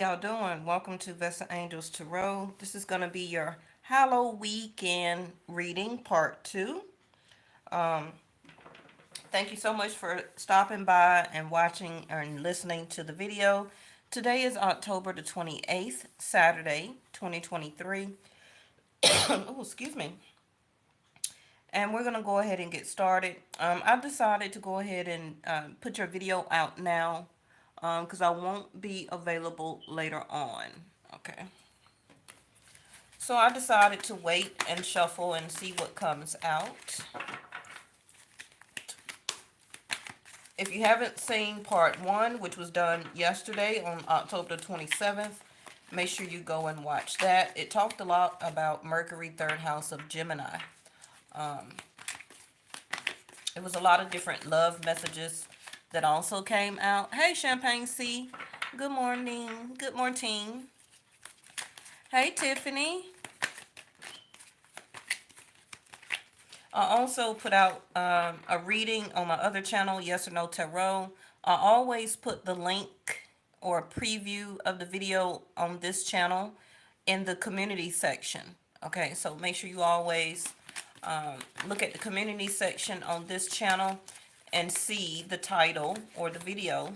Y'all doing? Welcome to Vesta Angels Tarot. This is going to be your Halloween weekend reading part 2. Um, Thank you so much for stopping by and watching and listening to the video. Today is October the 28th, Saturday, 2023. Oh, excuse me. And we're going to go ahead and get started. I've decided to go ahead and put your video out now because I won't be available later on. Okay. So I decided to wait and shuffle and see what comes out. If you haven't seen part 1, which was done yesterday on October 27th, make sure you go and watch that. It talked a lot about Mercury, third house of Gemini. Um, it was a lot of different love messages that also came out. Hey, Champagne C. Good morning. Good morning. Hey, Tiffany. I also put out a reading on my other channel, Yes or No Tarot. I always put the link or a preview of the video on this channel in the community section. Okay, so make sure you always look at the community section on this channel and see the title or the video,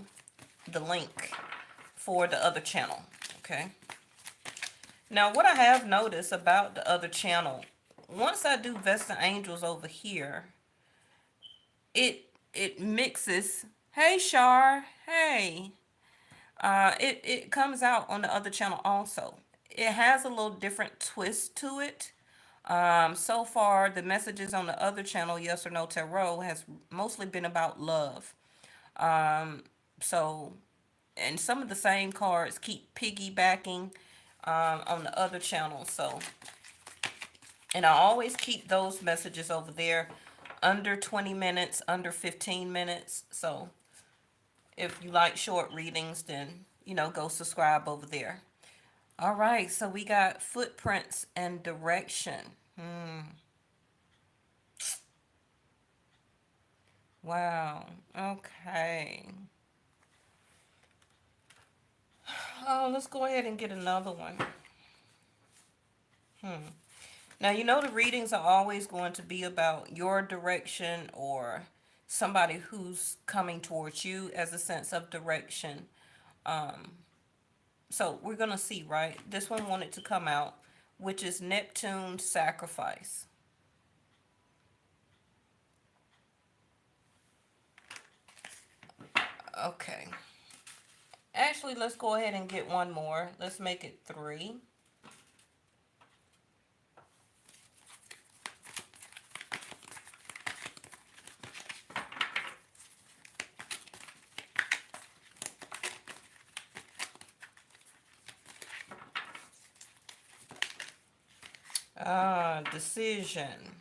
the link for the other channel. Okay. Now, what I have noticed about the other channel, once I do Vesta Angels over here, it mixes. Hey, Shar. Hey. It comes out on the other channel also. It has a little different twist to it. So far, the messages on the other channel, Yes or No Tarot, has mostly been about love. Um, so, and some of the same cards keep piggybacking on the other channel. So, and I always keep those messages over there under 20 minutes, under 15 minutes. So, if you like short readings, then, go subscribe over there. All right, so we got footprints and direction. Wow. Okay. Oh, let's go ahead and get another one. Now, the readings are always going to be about your direction or somebody who's coming towards you as a sense of direction. Um, so we're going to see, right? This one wanted to come out, which is Neptune's sacrifice. Okay. Actually, let's go ahead and get one more. Let's make it 3. Decision.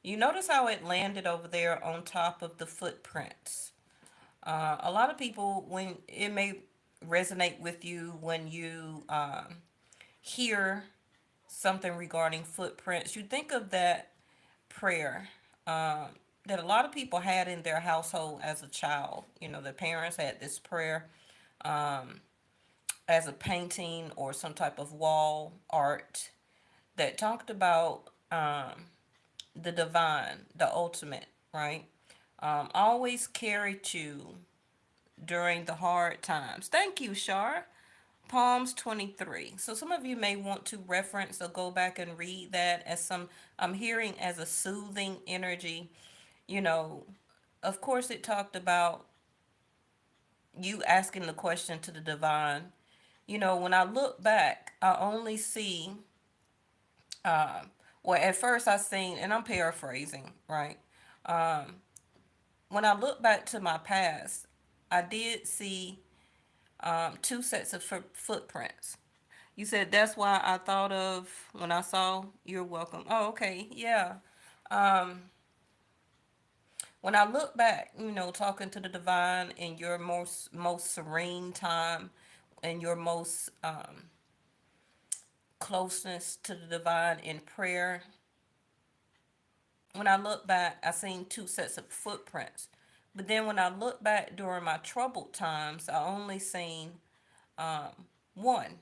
You notice how it landed over there on top of the footprints. A lot of people, when it may resonate with you when you hear something regarding footprints, you think of that prayer that a lot of people had in their household as a child. Their parents had this prayer as a painting or some type of wall art that talked about the divine, the ultimate, right? Always carried you during the hard times. Thank you, Shar. Psalms 23. So some of you may want to reference or go back and read that as I'm hearing as a soothing energy. You know, of course, it talked about you asking the question to the divine. When I look back, I only see, well, at first I seen, and I'm paraphrasing, right? Um, when I look back to my past, I did see 2 sets of footprints. You said that's why I thought of when I saw you're welcome. Oh, okay. Yeah. Um, when I look back, talking to the divine in your most serene time and your most closeness to the divine in prayer, when I look back, I seen 2 sets of footprints. But then when I look back during my troubled times, I only seen One,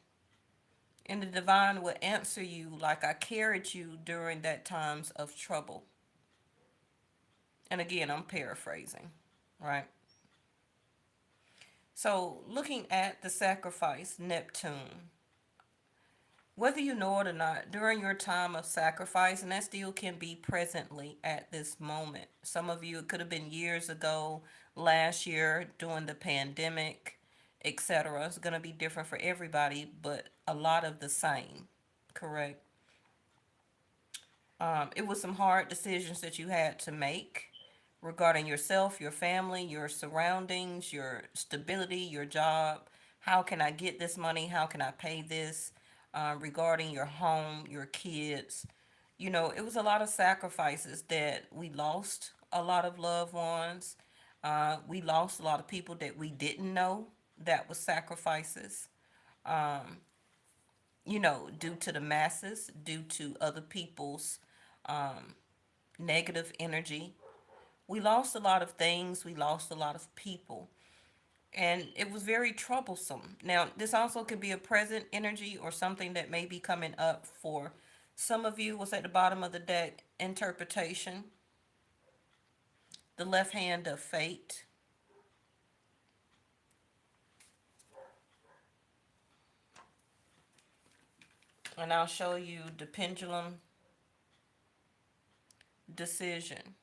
and the divine will answer you like I carried you during that times of trouble. And again, I'm paraphrasing, right? So, looking at the sacrifice, Neptune, whether you know it or not, during your time of sacrifice, and that still can be presently at this moment. Some of you, it could have been years ago, last year, during the pandemic, etc. It's going to be different for everybody, but a lot of the same, correct? It was some hard decisions that you had to make regarding yourself, your family, your surroundings, your stability, your job. How can I get this money? How can I pay this? Regarding your home, your kids. You know, it was a lot of sacrifices that we lost a lot of loved ones. We lost a lot of people that we didn't know that was sacrifices. Um, you know, due to the masses, due to other people's um, negative energy. We lost a lot of things, we lost a lot of people, and it was very troublesome. Now, this also could be a present energy or something that may be coming up for some of you. Was at the bottom of the deck, interpretation, the left hand of fate, and I'll show you the pendulum, decision.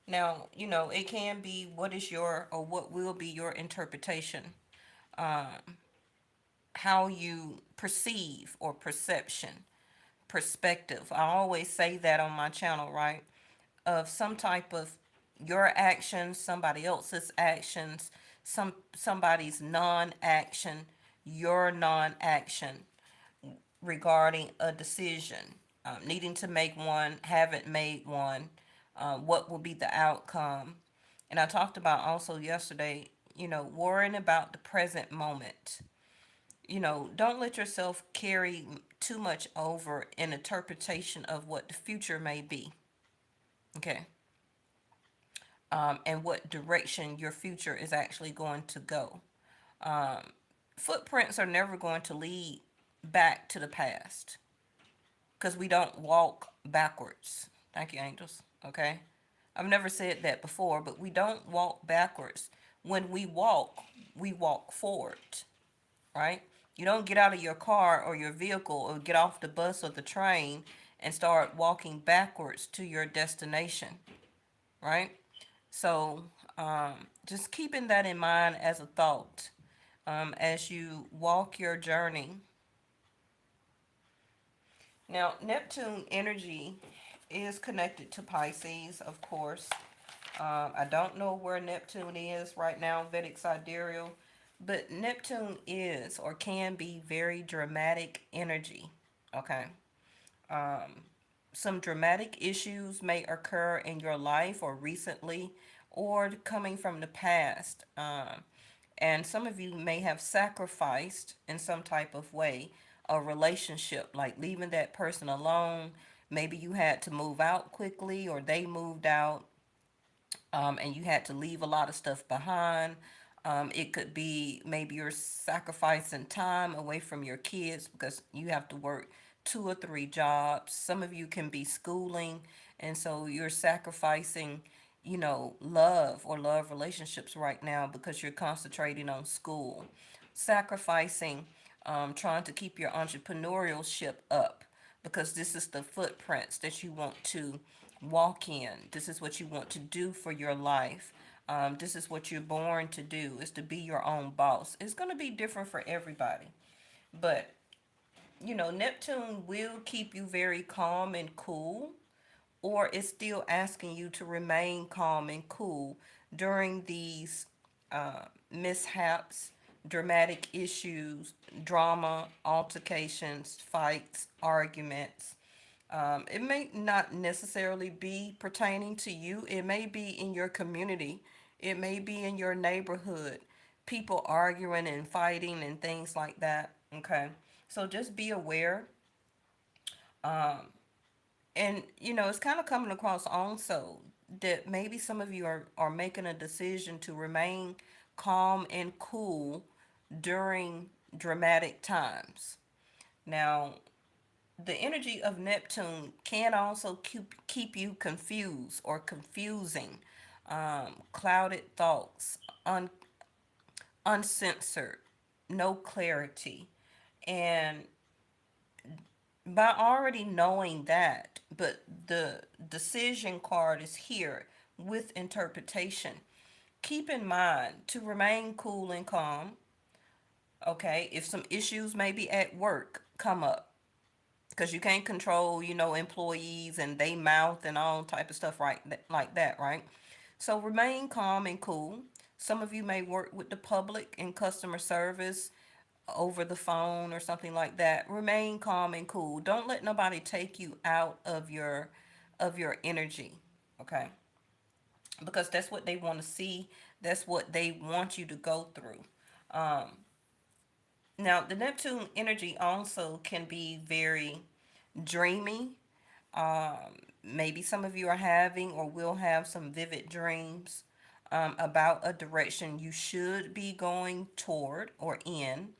Now, you know, it can be what is your or what will be your interpretation, um, how you perceive or perception, perspective. I always say that on my channel, right? Of some type of your actions, somebody else's actions, somebody's non-action, your non-action regarding a decision, needing to make one, haven't made one, what will be the outcome. And I talked about also yesterday, you know, worrying about the present moment. You know, don't let yourself carry too much over an interpretation of what the future may be. Okay. And what direction your future is actually going to go. Um, Footprints are never going to lead back to the past because we don't walk backwards. Thank you, angels. Okay. I've never said that before, but we don't walk backwards. When we walk forward, right? You don't get out of your car or your vehicle or get off the bus or the train and start walking backwards to your destination, right? So just keeping that in mind as a thought as you walk your journey. Now, Neptune energy is connected to Pisces, of course. I don't know where Neptune is right now, Vedic sidereal, but Neptune is or can be very dramatic energy. Okay. Um, some dramatic issues may occur in your life or recently or coming from the past. And some of you may have sacrificed in some type of way a relationship, like leaving that person alone. Maybe you had to move out quickly or they moved out, and you had to leave a lot of stuff behind. It could be maybe you're sacrificing time away from your kids because you have to work two or three jobs. Some of you can be schooling, and so you're sacrificing, you know, love or love relationships right now because you're concentrating on school. Sacrificing, trying to keep your entrepreneurship up because this is the footprints that you want to walk in. This is what you want to do for your life. This is what you're born to do, is to be your own boss. It's going to be different for everybody. But, you know, Neptune will keep you very calm and cool, or it's still asking you to remain calm and cool during these mishaps, dramatic issues, drama, altercations, fights, arguments. It may not necessarily be pertaining to you. It may be in your community. It may be in your neighborhood. People arguing and fighting and things like that. Okay. So just be aware. Um, and, you know, it's kind of coming across also that maybe some of you are making a decision to remain calm and cool during dramatic times. Now, the energy of Neptune can also keep you confused or confusing, clouded thoughts, uncensored, no clarity. And by already knowing that, but the decision card is here with interpretation. Keep in mind to remain cool and calm, okay? If some issues maybe at work come up, because you can't control, employees and they mouth and all type of stuff, right? Like that, right? So remain calm and cool. Some of you may work with the public in customer service over the phone or something like that. Remain calm and cool. Don't let nobody take you out of your energy, okay? Because that's what they want to see. That's what they want you to go through. Um, Now, the Neptune energy also can be very dreamy. Maybe some of you are having or will have some vivid dreams about a direction you should be going toward or in,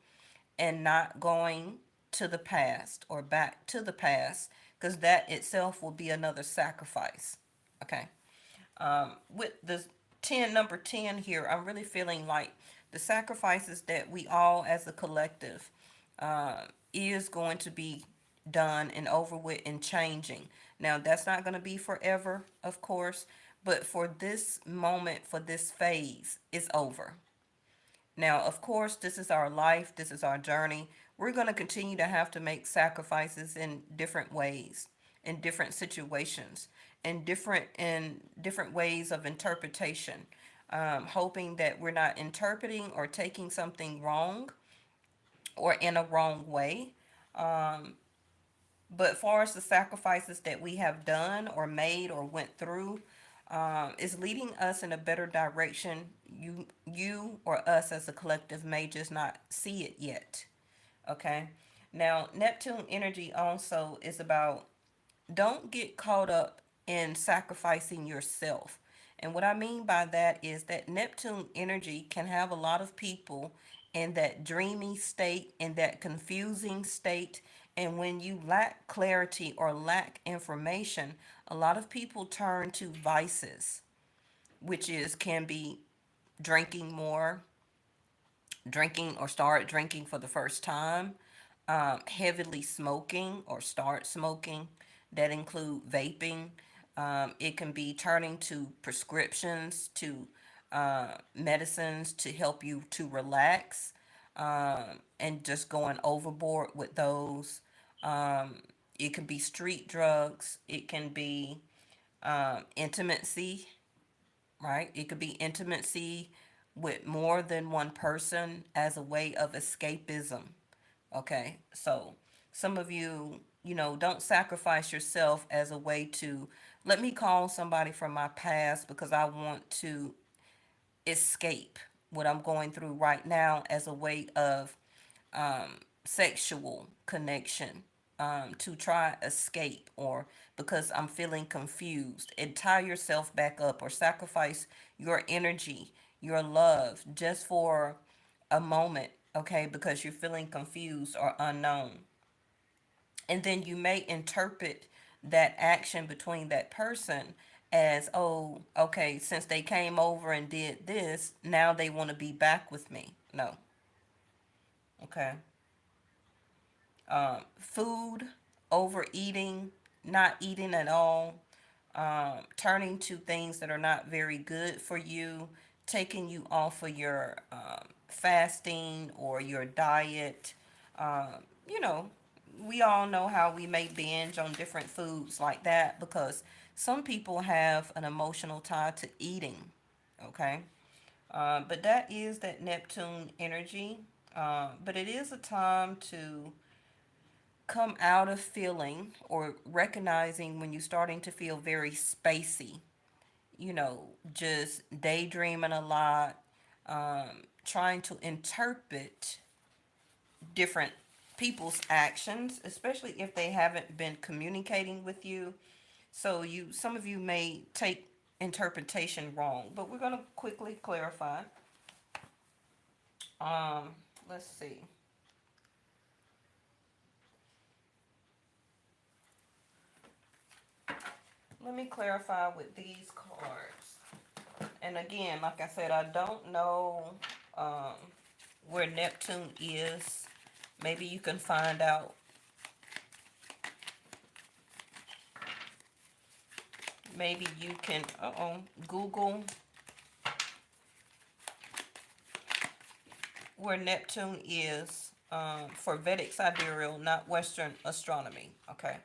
and not going to the past or back to the past, because that itself will be another sacrifice. Okay. With the 10, number 10 here, I'm really feeling like the sacrifices that we all as a collective is going to be done and over with and changing. Now, that's not going to be forever, of course, but for this moment, for this phase, it's over. Now, of course, this is our life, this is our journey. We're going to continue to have to make sacrifices in different ways, in different situations, in different ways of interpretation. Hoping that we're not interpreting or taking something wrong or in a wrong way. But far as the sacrifices that we have done or made or went through, is leading us in a better direction. You or us as a collective may just not see it yet. Okay. Now, Neptune energy also is about, don't get caught up in sacrificing yourself. And what I mean by that is that Neptune energy can have a lot of people in that dreamy state, in that confusing state. And when you lack clarity or lack information, a lot of people turn to vices, which is can be drinking more, drinking or start drinking for the first time, heavily smoking or start smoking. That include vaping. It can be turning to prescriptions, to medicines to help you to relax, and just going overboard with those. It can be street drugs. It can be intimacy, right? It could be intimacy with more than one person as a way of escapism. Okay, so some of you, don't sacrifice yourself as a way to, let me call somebody from my past because I want to escape what I'm going through right now as a way of sexual connection, to try escape, or because I'm feeling confused, and tie yourself back up or sacrifice your energy, your love just for a moment, okay, because you're feeling confused or unknown. And then you may interpret that action between that person as, oh, okay, since they came over and did this, now they want to be back with me. No. Okay. Food, overeating, not eating at all, turning to things that are not very good for you, taking you off of your fasting or your diet. You know, we all know how we may binge on different foods like that because some people have an emotional tie to eating. Okay. But that is that Neptune energy. But it is a time to come out of feeling or recognizing when you're starting to feel very spacey, just daydreaming a lot, trying to interpret different people's actions, especially if they haven't been communicating with you. So some of you may take interpretation wrong, but we're going to quickly clarify. Um, let's see. Let me clarify with these cards. And again, like I said, I don't know um, where Neptune is. Maybe you can find out. Maybe you can Google where Neptune is for Vedic sidereal, not Western astronomy. Okay.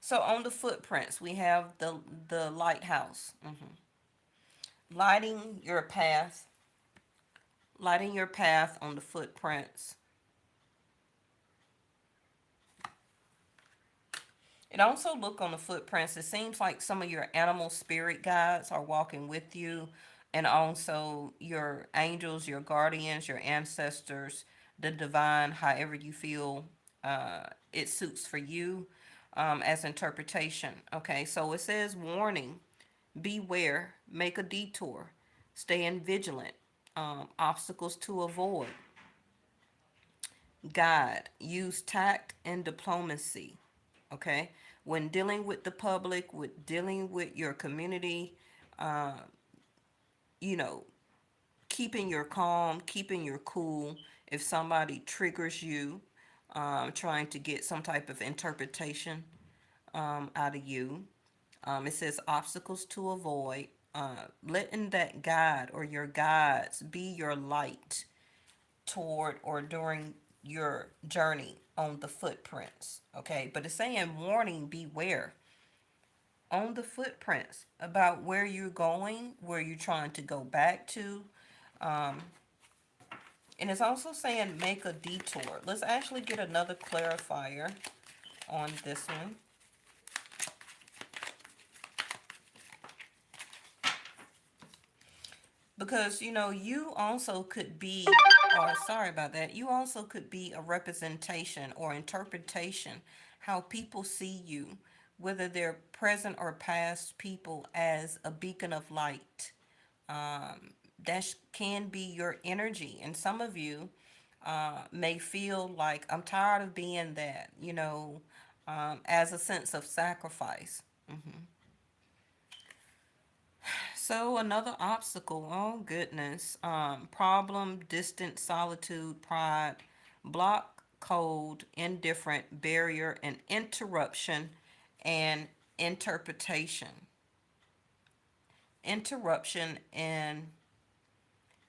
So on the footprints, we have the lighthouse. Lighting your path, lighting your path on the footprints. It also look on the footprints. It seems like some of your animal spirit guides are walking with you, and also your angels, your guardians, your ancestors, the divine, however you feel it suits for you as interpretation. Okay, so it says warning, beware, make a detour, stay in vigilant, obstacles to avoid, guide, use tact and diplomacy. Okay, when dealing with the public, with dealing with your community, uh, you know, keeping your calm, keeping your cool. If somebody triggers you, trying to get some type of interpretation out of you, it says obstacles to avoid. Letting that guide or your guides be your light toward or during your journey on the footprints. Okay, but it's saying warning, beware on the footprints about where you're going, where you're trying to go back to. Um, and it's also saying make a detour. Let's actually get another clarifier on this one. Because, you also could be, or sorry about that, you also could be a representation or interpretation how people see you, whether they're present or past people, as a beacon of light. That can be your energy. And some of you may feel like, I'm tired of being that, as a sense of sacrifice. So another obstacle, oh goodness, problem, distance, solitude, pride, block, cold, indifferent, barrier, and interruption, and interpretation. Interruption and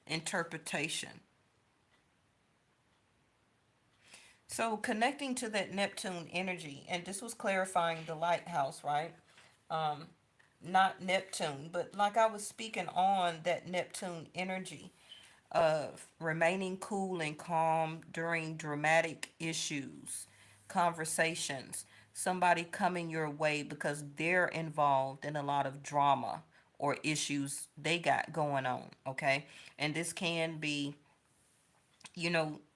interpretation. So connecting to that Neptune energy, and this was clarifying the lighthouse, right? Um, Not Neptune, but like I was speaking on that Neptune energy of remaining cool and calm during dramatic issues, conversations, somebody coming your way because they're involved in a lot of drama or issues they got going on, okay? And this can be,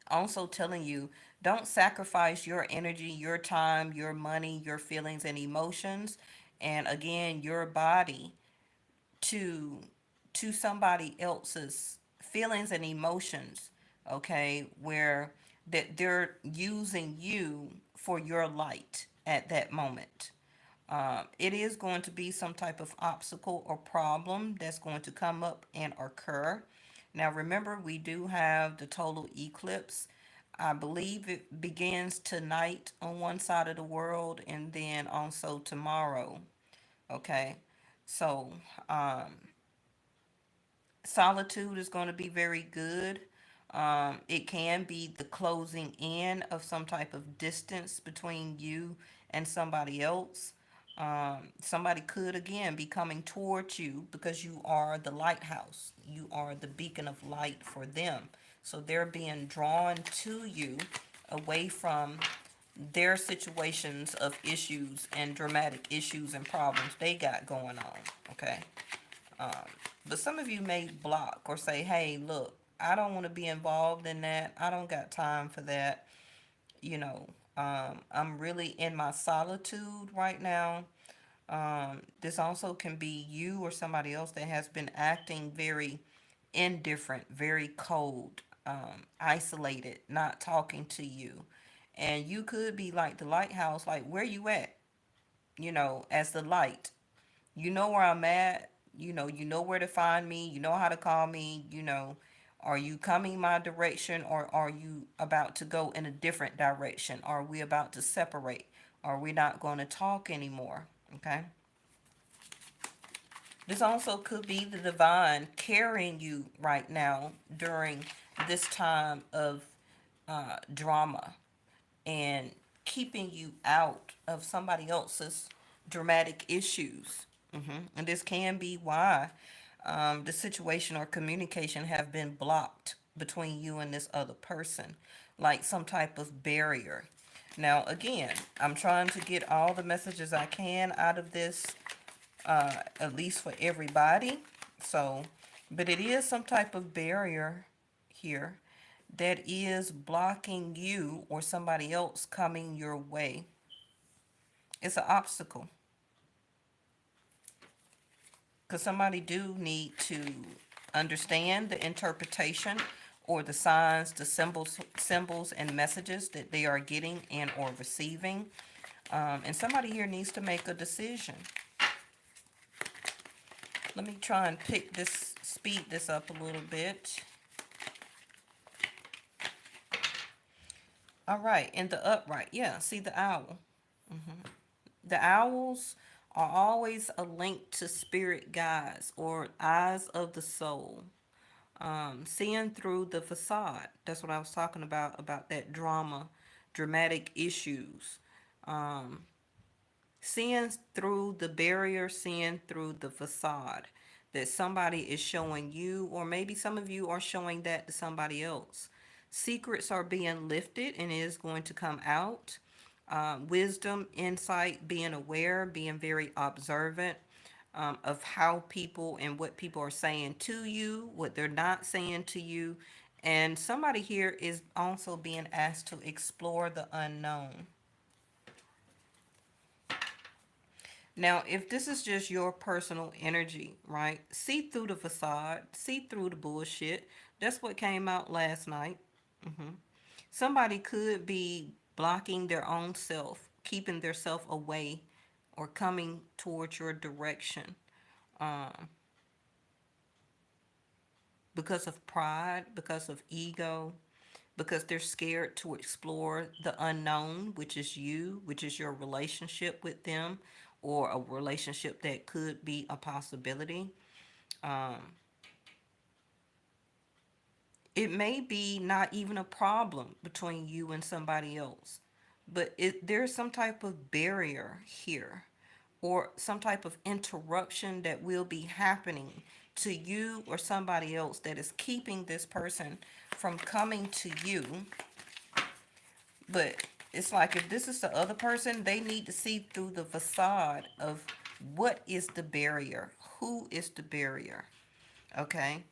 also telling you, don't sacrifice your energy, your time, your money, your feelings and emotions, and again, your body to somebody else's feelings and emotions, okay, where that they're using you for your light at that moment. It is going to be some type of obstacle or problem that's going to come up and occur. Now, remember, we do have the total eclipse. I believe it begins tonight on one side of the world and then also tomorrow. Okay. So, solitude is going to be very good. It can be the closing in of some type of distance between you and somebody else. Somebody could again be coming towards you because you are the lighthouse. You are the beacon of light for them. So they're being drawn to you away from their situations of issues and dramatic issues and problems they got going on. Okay. Um, but some of you may block or say, hey, look, I don't want to be involved in that. I don't got time for that. I'm really in my solitude right now. This also can be you or somebody else that has been acting very indifferent, very cold. isolated, not talking to you. And you could be like the lighthouse, like, where you at? As the light. You know where I'm at. You know where to find me. You know how to call me. Are you coming my direction, or are you about to go in a different direction? Are we about to separate? Are we not going to talk anymore? Okay. This also could be the divine carrying you right now during this time of drama, and keeping you out of somebody else's dramatic issues. And this can be why the situation or communication have been blocked between you and this other person, like some type of barrier. Now, again, I'm trying to get all the messages I can out of this, at least for everybody. So, but it is some type of barrier here that is blocking you or somebody else coming your way. It's an obstacle, because somebody do need to understand the interpretation or the signs, the symbols and messages that they are getting and or receiving. And somebody here needs to make a decision. Let me try and speed this up a little bit. All right, in the upright, yeah, see the owl. The owls are always a link to spirit guides or eyes of the soul. Seeing through the facade. That's what I was talking about that dramatic issues. Um, Seeing through the barrier, seeing through the facade that somebody is showing you, or maybe some of you are showing that to somebody else. Secrets are being lifted and it is going to come out. Wisdom, insight, being aware, being very observant of how people and what people are saying to you, what they're not saying to you. And somebody here is also being asked to explore the unknown. Now, if this is just your personal energy, right? See through the facade, see through the bullshit. That's what came out last night. Somebody could be blocking their own self, keeping their self away, or coming towards your direction, um, because of pride, because of ego, because they're scared to explore the unknown, which is you, which is your relationship with them, or a relationship that could be a possibility. Um, it may be not even a problem between you and somebody else, but there's some type of barrier here, or some type of interruption that will be happening to you or somebody else that is keeping this person from coming to you. But it's like, if this is the other person, they need to see through the facade of what is the barrier, who is the barrier, okay?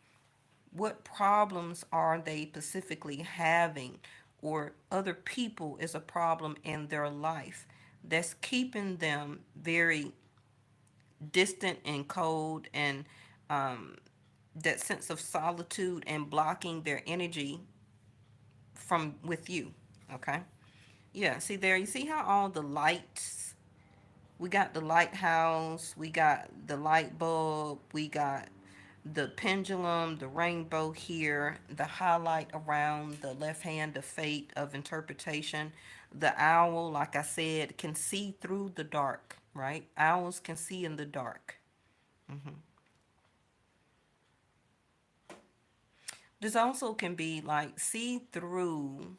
What problems are they specifically having, or other people is a problem in their life that's keeping them very distant and cold, and um, that sense of solitude, and blocking their energy from with you, okay? Yeah, see there, you see how all the lights, we got the lighthouse, we got the light bulb, we got the pendulum, the rainbow here, the highlight around the left hand, the fate of interpretation. The owl, like I said, can see through the dark, right? Owls can see in the dark. This also can be like see through.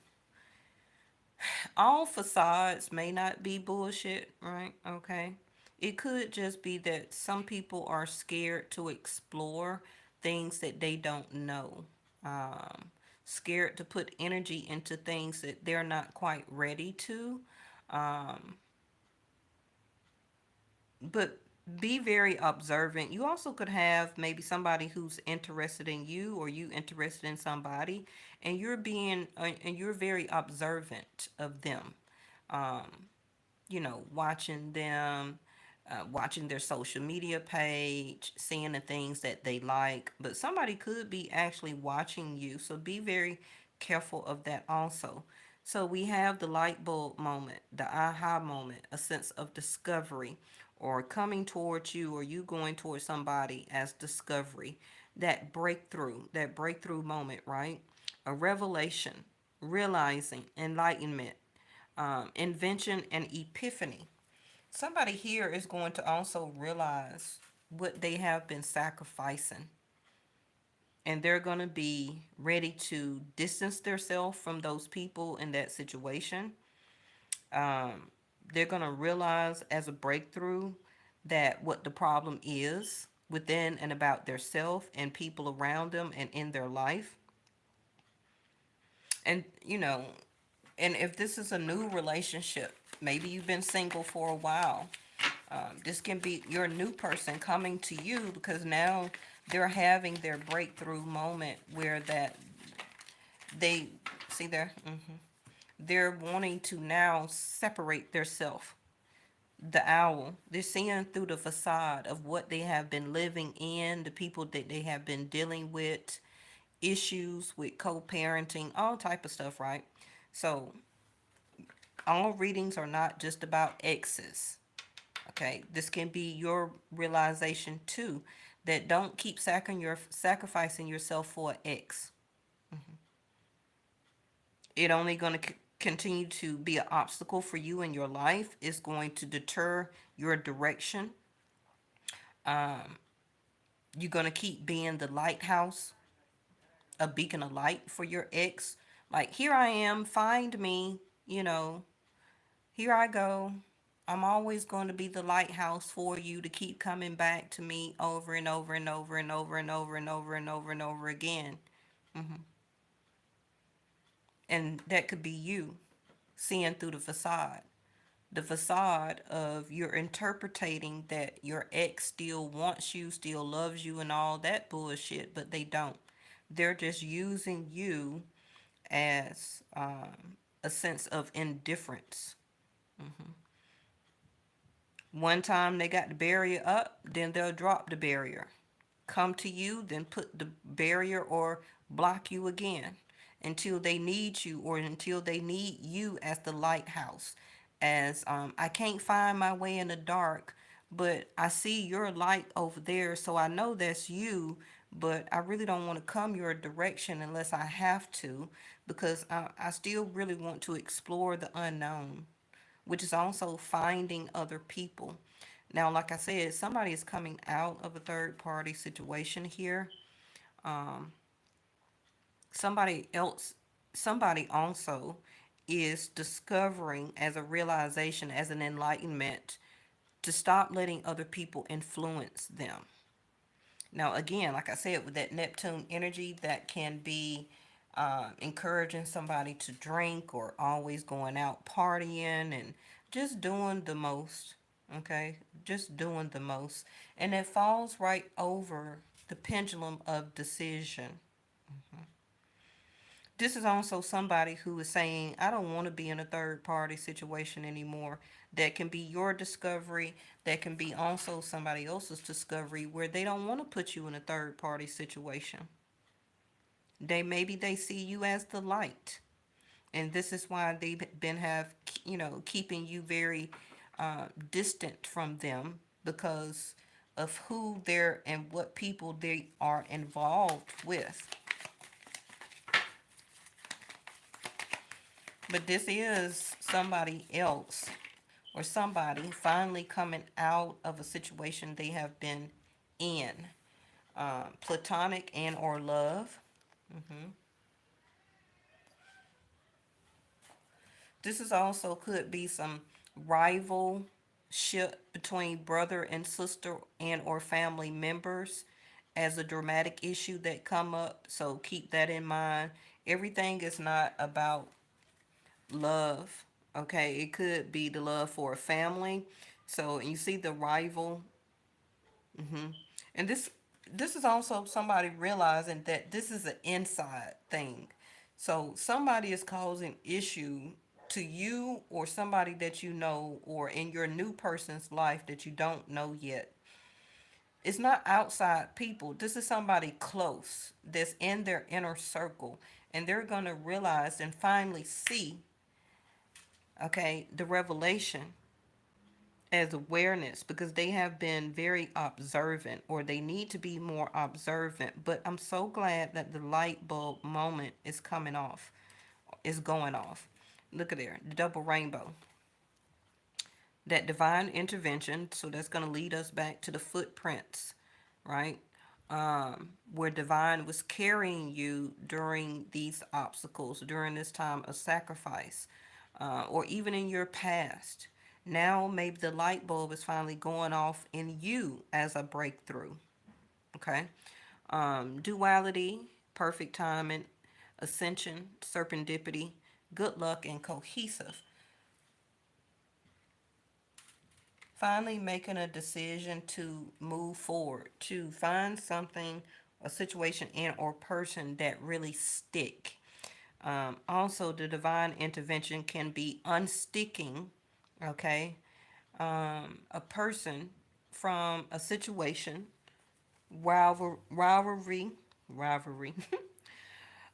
All facades may not be bullshit, right? Okay. It could just be that some people are scared to explore things that they don't know. Scared to put energy into things that they're not quite ready to. Um, but be very observant. You also could have maybe somebody who's interested in you, or you interested in somebody, and you're very observant of them. Um, watching them, watching their social media page, seeing the things that they like, but somebody could be actually watching you. So be very careful of that also. So we have the light bulb moment, the aha moment, a sense of discovery, or coming towards you, or you going towards somebody as discovery, that breakthrough moment, right? A revelation, realizing, enlightenment, invention, and epiphany. Somebody here is going to also realize what they have been sacrificing, and they're going to be ready to distance themselves from those people in that situation. Um, they're going to realize as a breakthrough that what the problem is within and about their self and people around them and in their life. And, and if this is a new relationship, maybe you've been single for a while. This can be your new person coming to you because now they're having their breakthrough moment where that they see they're wanting to now separate their self. The owl, they're seeing through the facade of what they have been living in, the people that they have been dealing with, issues with co-parenting, all type of stuff, right? So all readings are not just about exes. Okay, this can be your realization too, that don't keep sacrificing yourself for an ex. It only going to continue to be an obstacle for you in your life. It's going to deter your direction. You're going to keep being the lighthouse, a beacon of light for your ex. Like, here I am, find me, you know, here I go. I'm always going to be the lighthouse for you to keep coming back to me over and over and over and over and over and over and over and over again. And that could be you seeing through the facade of you're interpreting that your ex still wants you, still loves you, and all that bullshit, but they don't. They're just using you as a sense of indifference. One time they got the barrier up, then they'll drop the barrier. Come to you, then put the barrier or block you again until they need you or until they need you as the lighthouse. As I can't find my way in the dark, but I see your light over there, so I know that's you, but I really don't want to come your direction unless I have to because I still really want to explore the unknown, which is also finding other people. Now, like I said, somebody is coming out of a third party situation here. Somebody else, somebody also is discovering as a realization, as an enlightenment, to stop letting other people influence them. Now, again, like I said, with that Neptune energy, that can be encouraging somebody to drink or always going out partying and just doing the most. Okay, just doing the most. And it falls right over the pendulum of decision. This is also somebody who is saying, I don't want to be in a third party situation anymore. That can be your discovery. That can be also somebody else's discovery where they don't want to put you in a third party situation. Maybe they see you as the light. And this is why they've been keeping you very distant from them because of who they're and what people they are involved with. But this is somebody else or somebody finally coming out of a situation they have been in, platonic and or love. This is also could be some rivalship between brother and sister and or family members as a dramatic issue that come up. So keep that in mind. Everything is not about love. Okay, it could be the love for a family. So you see the rival, and this is also somebody realizing that this is an inside thing. So somebody is causing issue to you or somebody that you know, or in your new person's life that you don't know yet. It's not outside people. This is somebody close that's in their inner circle, and they're going to realize and finally see, okay, the revelation as awareness, because they have been very observant, or they need to be more observant. But I'm so glad that the light bulb moment is coming off, is going off. Look at there, the double rainbow, that divine intervention. So that's going to lead us back to the footprints, right? Where divine was carrying you during these obstacles, during this time of sacrifice, or even in your past. Now, maybe the light bulb is finally going off in you as a breakthrough. Okay. Duality, perfect timing, ascension, serendipity, good luck, and cohesive. Finally making a decision to move forward, to find something, a situation and or person that really stick. Also, the divine intervention can be unsticking, okay, a person from a situation, rivalry, rivalry,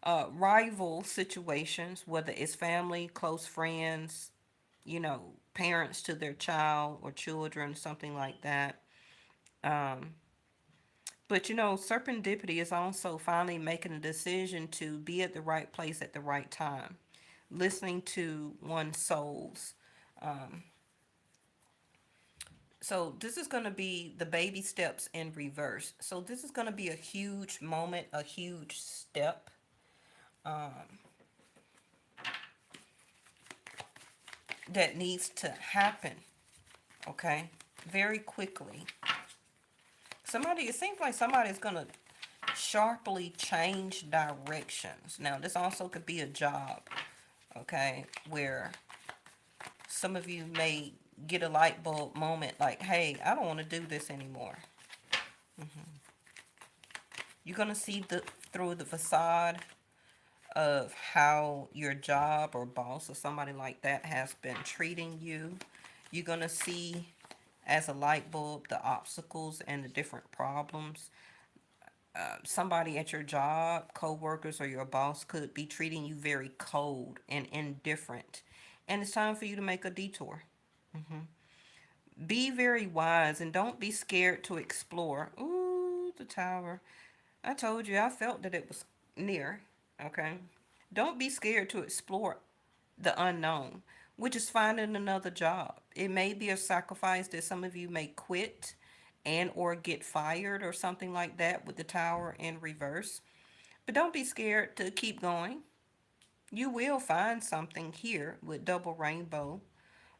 rival situations, whether it's family, close friends, parents to their child or children, something like that. Um, but serendipity is also finally making a decision to be at the right place at the right time, listening to one's souls. Um, so this is going to be the baby steps in reverse. So this is going to be a huge moment, a huge step. Um, that needs to happen, okay, very quickly. It seems like somebody's going to sharply change directions. Now, this also could be a job, okay, where some of you may get a light bulb moment like, hey, I don't want to do this anymore. You're going to see through the facade of how your job or boss or somebody like that has been treating you. You're going to see as a light bulb the obstacles and the different problems. Somebody at your job, co-workers, or your boss could be treating you very cold and indifferent. And it's time for you to make a detour. Be very wise and don't be scared to explore. Ooh, the tower. I told you, I felt that it was near. Okay. Don't be scared to explore the unknown, which is finding another job. It may be a sacrifice that some of you may quit and or get fired or something like that with the tower in reverse. But don't be scared to keep going. You will find something here with double rainbow,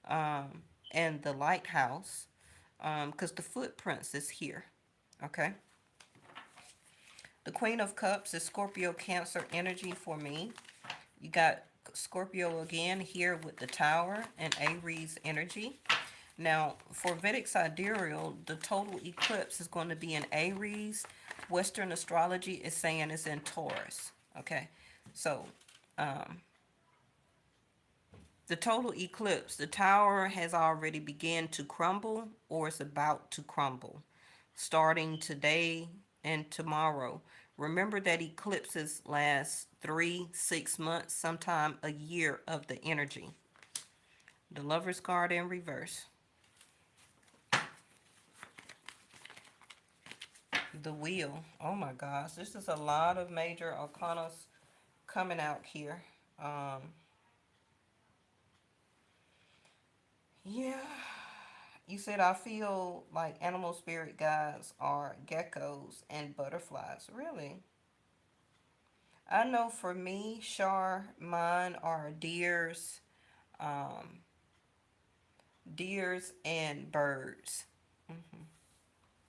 um, and the lighthouse, because the footprints is here. Okay. The Queen of Cups is Scorpio Cancer energy for me. You got Scorpio again here with the Tower and Aries energy. Now, for Vedic sidereal, the total eclipse is going to be in Aries. Western astrology is saying it's in Taurus. Okay, so the total eclipse, the tower has already begun to crumble or it's about to crumble, starting today and tomorrow. Remember that eclipses last 3, 6 months, sometime a year of the energy. The Lover's card in reverse. The Wheel. Oh my gosh, this is a lot of major arcanas coming out here. Yeah. You said I feel like animal spirit guides are geckos and butterflies. Really? I know for me, Shar, mine are um, deers and birds.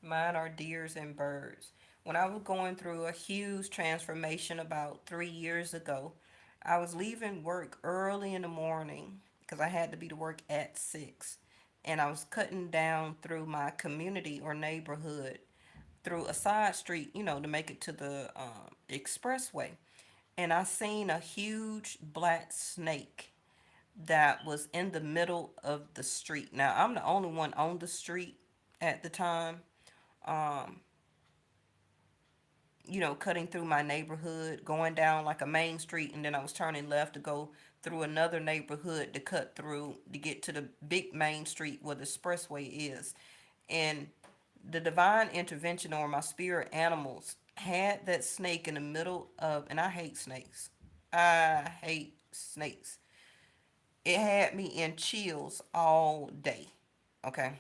Mine are deers and birds. When I was going through a huge transformation about 3 years ago, I was leaving work early in the morning because I had to be to work at 6. And I was cutting down through my community or neighborhood through a side street, to make it to the expressway. And I seen a huge black snake that was in the middle of the street. Now, I'm the only one on the street at the time, um, cutting through my neighborhood, going down like a main street, and then I was turning left to go through another neighborhood to cut through to get to the big main street where the expressway is. And the divine intervention or my spirit animals had that snake in the middle of, and I hate snakes. I hate snakes. It had me in chills all day. Okay.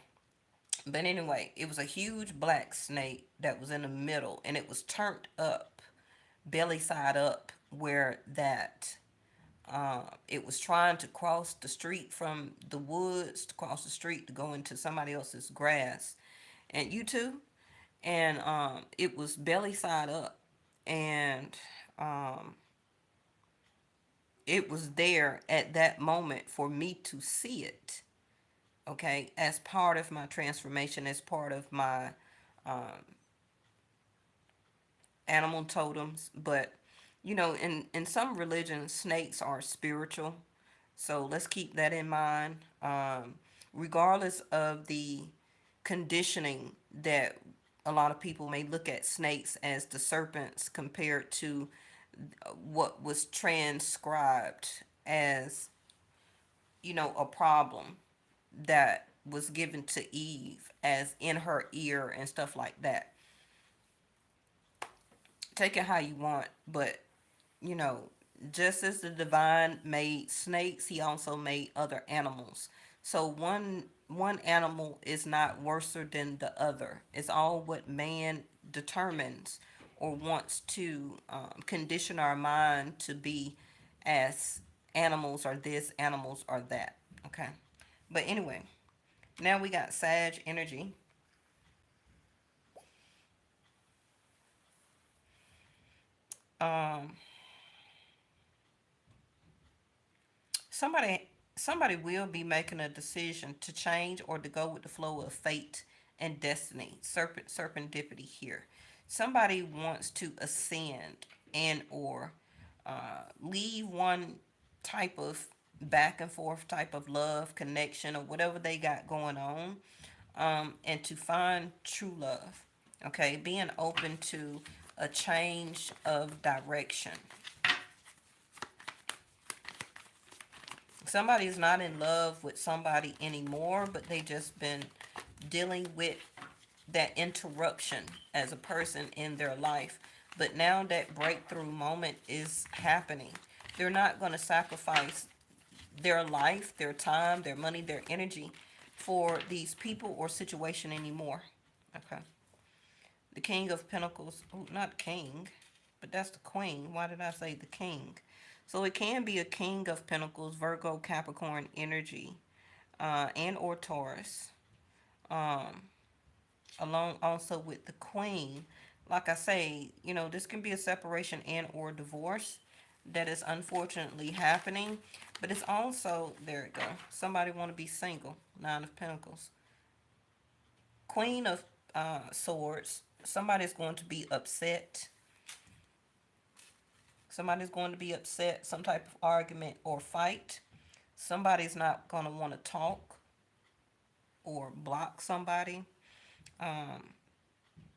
But anyway, it was a huge black snake that was in the middle and it was turned up, belly side up, where that it was trying to cross the street from the woods to cross the street to go into somebody else's grass. And you too? And it was belly side up. And um, it was there at that moment for me to see it, okay, as part of my transformation, as part of my um, animal totems. But in some religions, snakes are spiritual, so let's keep that in mind. Regardless of the conditioning that a lot of people may look at snakes as the serpents compared to what was transcribed as a problem that was given to Eve as in her ear and stuff like that. Take it how you want, but you know, just as the divine made snakes, he also made other animals. So one animal is not worse than the other. It's all what man determines or wants to condition our mind to be as animals are this, animals are that. Okay. But anyway, now we got Sag energy. Um, somebody will be making a decision to change or to go with the flow of fate and destiny. Serendipity here. Somebody wants to ascend and or leave one type of back and forth type of love connection or whatever they got going on, and to find true love. Okay, being open to a change of direction. Somebody is not in love with somebody anymore, but they just been dealing with that interruption as a person in their life. But now that breakthrough moment is happening. They're not going to sacrifice their life, their time, their money, their energy for these people or situation anymore. Okay. The King of Pentacles, oh, not King, but that's the Queen. Why did I say the King? So it can be a King of Pentacles, Virgo, Capricorn energy, and or Taurus. Um, Along also with the Queen. Like I say, this can be a separation and or divorce that is unfortunately happening. But it's also, there it go. Somebody want to be single. Nine of Pentacles. Queen of Swords. Somebody's going to be upset. Somebody's going to be upset. Some type of argument or fight. Somebody's not going to want to talk or block somebody. Um,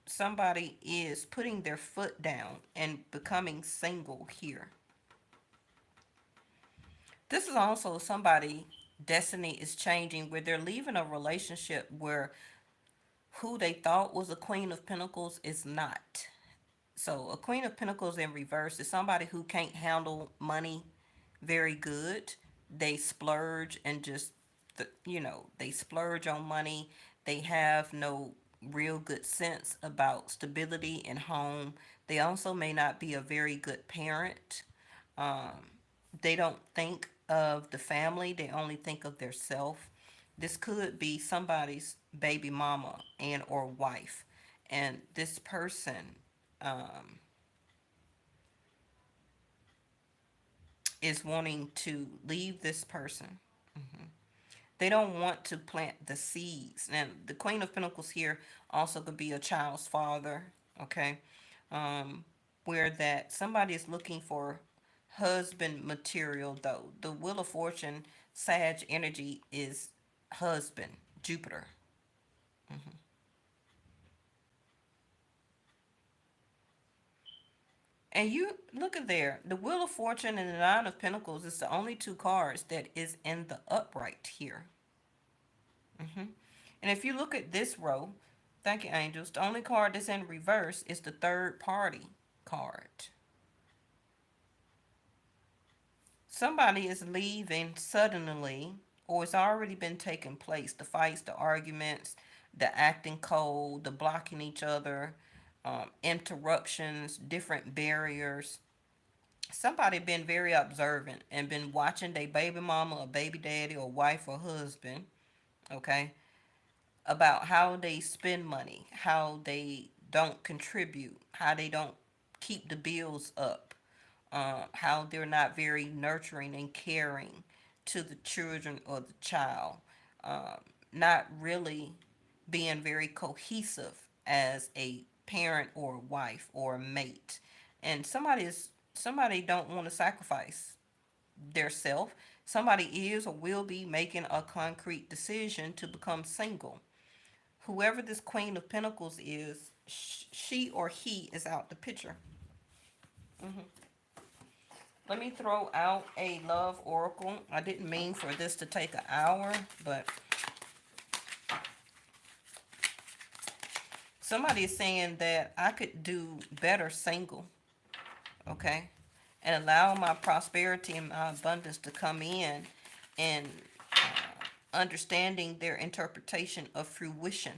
Somebody is putting their foot down and becoming single here. This is also somebody destiny is changing where they're leaving a relationship where who they thought was a Queen of Pentacles is not. So a Queen of Pentacles in reverse is somebody who can't handle money very good. They splurge and just, they splurge on money. They have no real good sense about stability and home. They also may not be a very good parent. Um, they don't think of the family. They only think of their self. This could be somebody's baby mama and or wife. And this person um, is wanting to leave this person. They don't want to plant the seeds. And the Queen of Pentacles here also could be a child's father, okay? Um, where that somebody is looking for husband material though. The Wheel of Fortune, Sag energy is husband, Jupiter. And you look at there, the Wheel of Fortune and the Nine of Pentacles is the only two cards that is in the upright here. And if you look at this row, thank you, angels, the only card that's in reverse is the third party card. Somebody is leaving suddenly, or it's already been taking place. The fights, the arguments, the acting cold, the blocking each other, interruptions, different barriers. Somebody been very observant and been watching their baby mama or baby daddy or wife or husband, okay, about how they spend money, how they don't contribute, how they don't keep the bills up, how they're not very nurturing and caring to the children or the child, not really being very cohesive as a parent or a wife or a mate. And somebody don't want to sacrifice their self. Somebody is or will be making a concrete decision to become single. Whoever this Queen of Pentacles is, she or he is out the picture. Let me throw out a love oracle. I didn't mean for this to take an hour, but somebody is saying that I could do better single, okay? And allow my prosperity and my abundance to come in, and understanding their interpretation of fruition.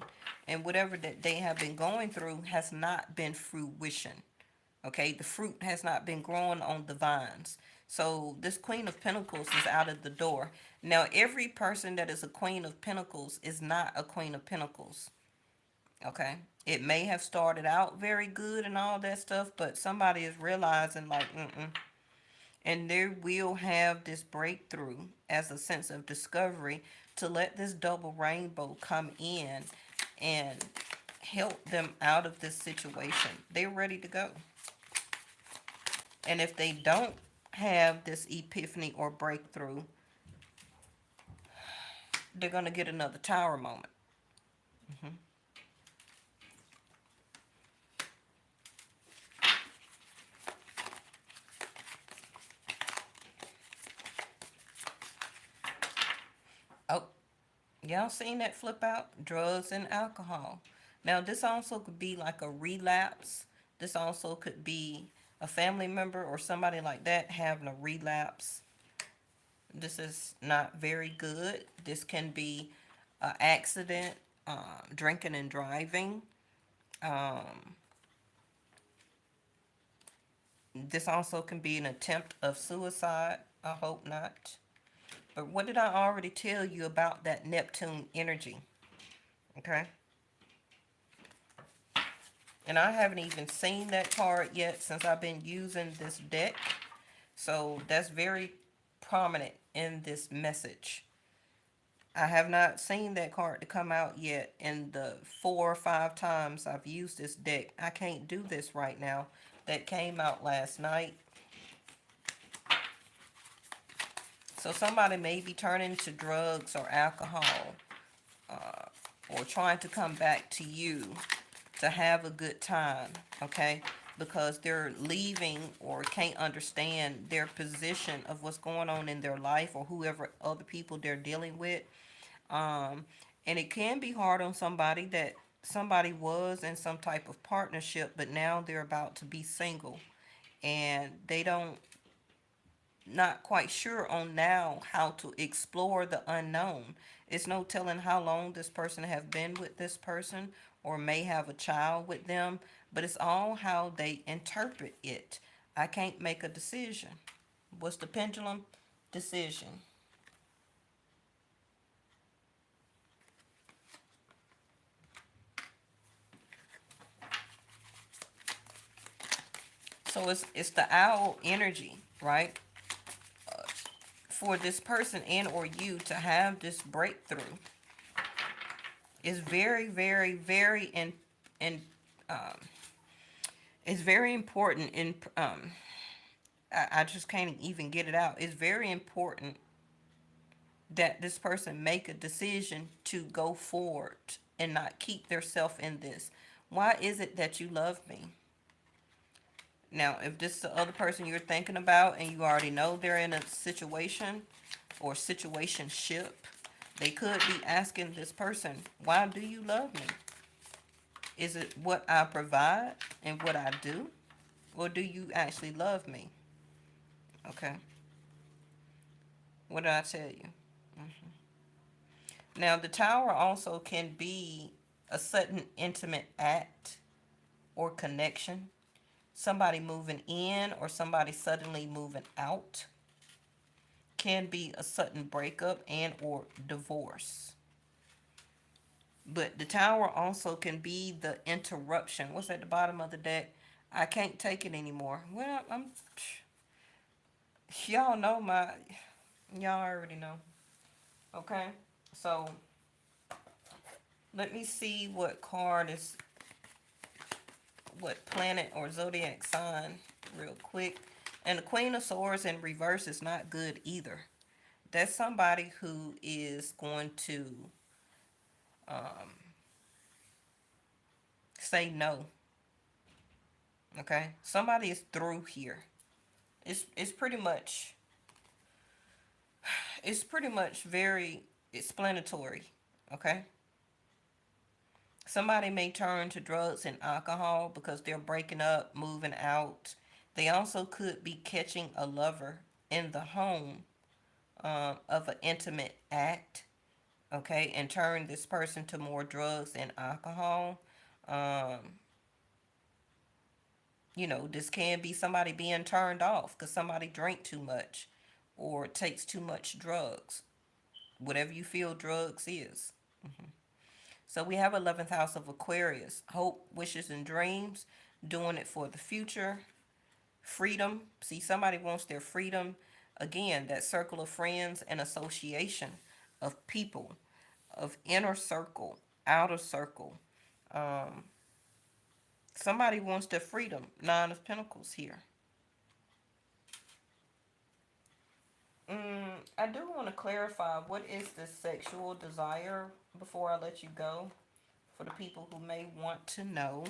And whatever that they have been going through has not been fruition. Okay, the fruit has not been growing on the vines. So this Queen of Pentacles is out of the door. Now, every person that is a Queen of Pentacles is not a Queen of Pentacles. Okay, it may have started out very good and all that stuff, but somebody is realizing like, and they will have this breakthrough as a sense of discovery to let this double rainbow come in and help them out of this situation. They're ready to go. And if they don't have this epiphany or breakthrough, they're going to get another tower moment. Oh, y'all seen that flip out? Drugs and alcohol. Now, this also could be like a relapse. This also could be a family member or somebody like that having a relapse. This is not very good. This can be an accident, drinking and driving. Um, this also can be an attempt of suicide. I hope not. But what did I already tell you about that Neptune energy? Okay. And I haven't even seen that card yet since I've been using this deck. So that's very prominent in this message. I have not seen that card to come out yet in the 4 or 5 times I've used this deck. I can't do this right now. That came out last night. So somebody may be turning to drugs or alcohol, or trying to come back to you to have a good time, okay? Because they're leaving or can't understand their position of what's going on in their life or whoever other people they're dealing with. And it can be hard on somebody that somebody was in some type of partnership, but now they're about to be single and they don't not quite sure on now how to explore the unknown. It's no telling how long this person have been with this person or may have a child with them, but it's all how they interpret it. I can't make a decision. What's the pendulum? Decision. So it's the owl energy, right? For this person and or you to have this breakthrough is very, very, very in um, it's very important in I just can't even get it out. It's very important that this person make a decision to go forward and not keep theirself in this. Why is it that you love me? Now, if this is the other person you're thinking about and you already know they're in a situation or situationship, they could be asking this person, why do you love me? Is it what I provide and what I do? Or do you actually love me? Okay. What did I tell you? Now, the tower also can be a sudden intimate act or connection. Somebody moving in or somebody suddenly moving out. Can be a sudden breakup and or divorce. But the tower also can be the interruption. What's at the bottom of the deck? I can't take it anymore. Well, y'all know y'all already know. Okay? So, let me see what planet or zodiac sign real quick. And the Queen of Swords in reverse is not good either. That's somebody who is going to um, say no. Okay, somebody is through here. It's pretty much very explanatory. Okay, somebody may turn to drugs and alcohol because they're breaking up, moving out. They also could be catching a lover in the home of an intimate act. Okay, and turn this person to more drugs and alcohol. Um, this can be somebody being turned off because somebody drank too much or takes too much drugs, whatever you feel drugs is. So we have 11th house of Aquarius, hope, wishes, and dreams, doing it for the future, freedom. See, somebody wants their freedom. Again, that circle of friends and association of people, of inner circle, outer circle. Um, Somebody wants their freedom. Nine of Pentacles here. I do want to clarify what is this sexual desire before I let you go. For the people who may want to know,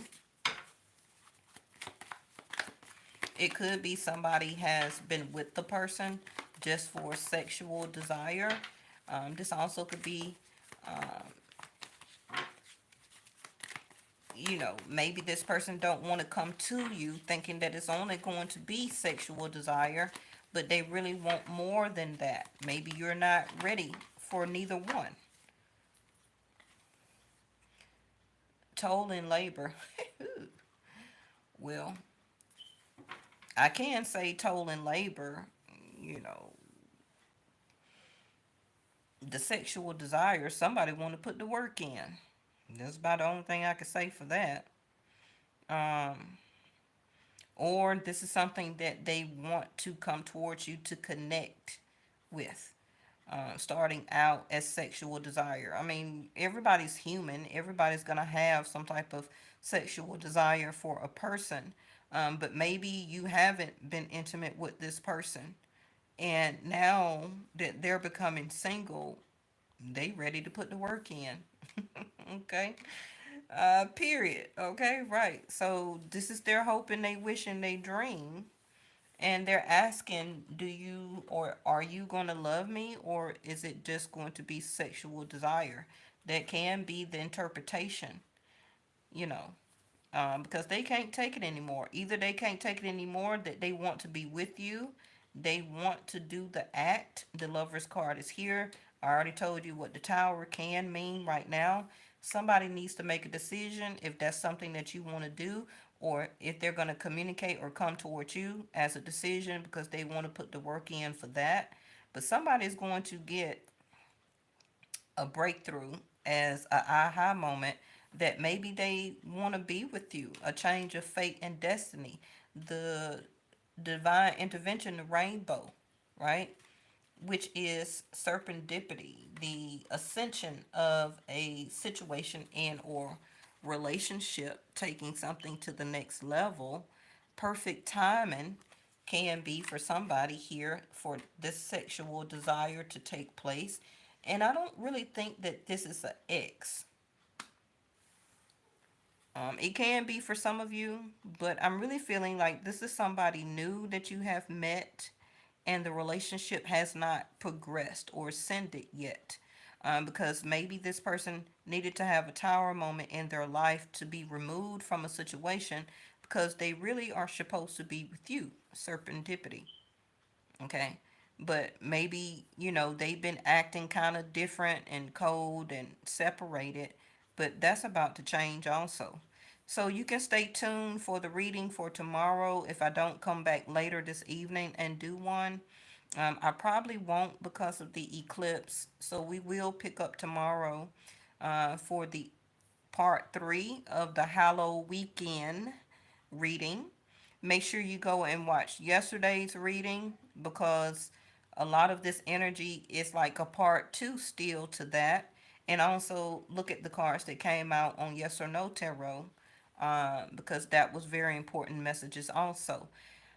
it could be somebody has been with the person just for sexual desire. This also could be, maybe this person don't want to come to you thinking that it's only going to be sexual desire, but they really want more than that. Maybe you're not ready for neither one. Toll and labor. Well, I can say toll and labor, you know, the sexual desire, somebody want to put the work in. That's about the only thing I can say for that. Um, or this is something that they want to come towards you to connect with. Starting out as sexual desire. I mean, everybody's human. Everybody's going to have some type of sexual desire for a person. But maybe you haven't been intimate with this person. And now that they're becoming single, they ready to put the work in. Okay. Period. Okay, right. So this is their hope and they wish and they dream. And they're asking, do you or are you going to love me or is it just going to be sexual desire? That can be the interpretation, you know, because they can't take it anymore. Either they can't take it anymore, that they want to be with you, they want to do the act. The Lover's card is here. I already told you what the Tower can mean right now. Somebody needs to make a decision if that's something that you want to do or if they're going to communicate or come towards you as a decision because they want to put the work in for that. But somebody's going to get a breakthrough as a aha moment that maybe they want to be with you, a change of fate and destiny, the divine intervention, the rainbow, right? Which is serendipity, the ascension of a situation and or relationship, taking something to the next level, perfect timing, can be for somebody here for this sexual desire to take place. And I don't really think that this is an ex. It can be for some of you, but I'm really feeling like this is somebody new that you have met, and the relationship has not progressed or ascended yet. Because maybe this person needed to have a tower moment in their life to be removed from a situation because they really are supposed to be with you. Serendipity. Okay. But maybe, they've been acting kind of different and cold and separated, but that's about to change also. So you can stay tuned for the reading for tomorrow if I don't come back later this evening and do one. I probably won't because of the eclipse. So we will pick up tomorrow for the part three of the Hallow Weekend reading. Make sure you go and watch yesterday's reading because a lot of this energy is like a part two still to that. And also look at the cards that came out on Yes or No Tarot because that was very important messages also.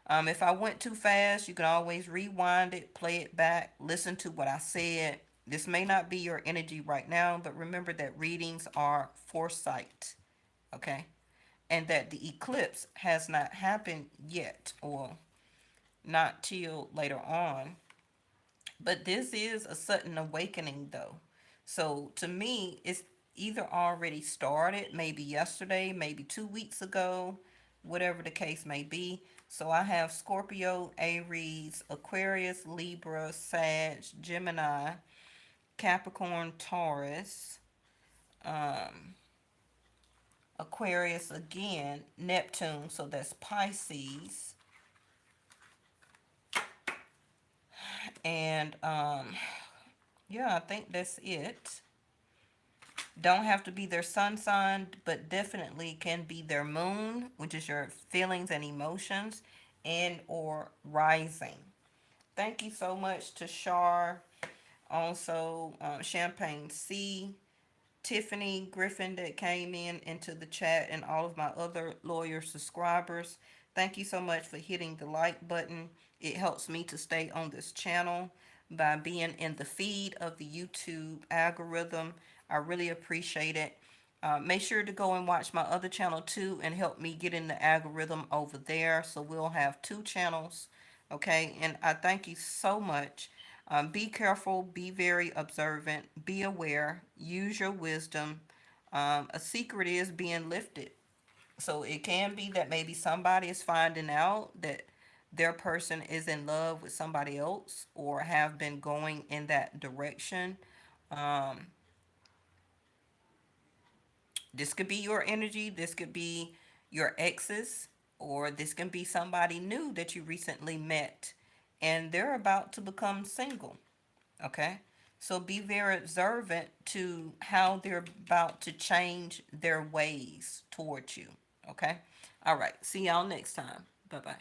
If I went too fast, you can always rewind it, play it back, listen to what I said. This may not be your energy right now, but remember that readings are foresight, okay? And that the eclipse has not happened yet, or not till later on. But this is a sudden awakening, though. So to me, it's either already started, maybe yesterday, maybe 2 weeks ago, whatever the case may be. So I have Scorpio, Aries, Aquarius, Libra, Sag, Gemini, Capricorn, Taurus, Aquarius again, Neptune, so that's Pisces, and yeah, I think that's it. Don't have to be their sun sign, but definitely can be their moon, which is your feelings and emotions, and or rising. Thank you so much to Shar, also Champagne C, Tiffany Griffin that came in into the chat, and all of my other lawyer subscribers. Thank you so much for hitting the like button. It helps me to stay on this channel by being in the feed of the YouTube algorithm. I really appreciate it. Make sure to go and watch my other channel too and help me get in the algorithm over there. So we'll have two channels. Okay. And I thank you so much. Be careful, be very observant, be aware, use your wisdom. A secret is being lifted. So it can be that maybe somebody is finding out that their person is in love with somebody else or have been going in that direction. Um, this could be your energy, this could be your exes, or this can be somebody new that you recently met and they're about to become single. Okay. So be very observant to how they're about to change their ways towards you. Okay. All right. See y'all next time. Bye bye.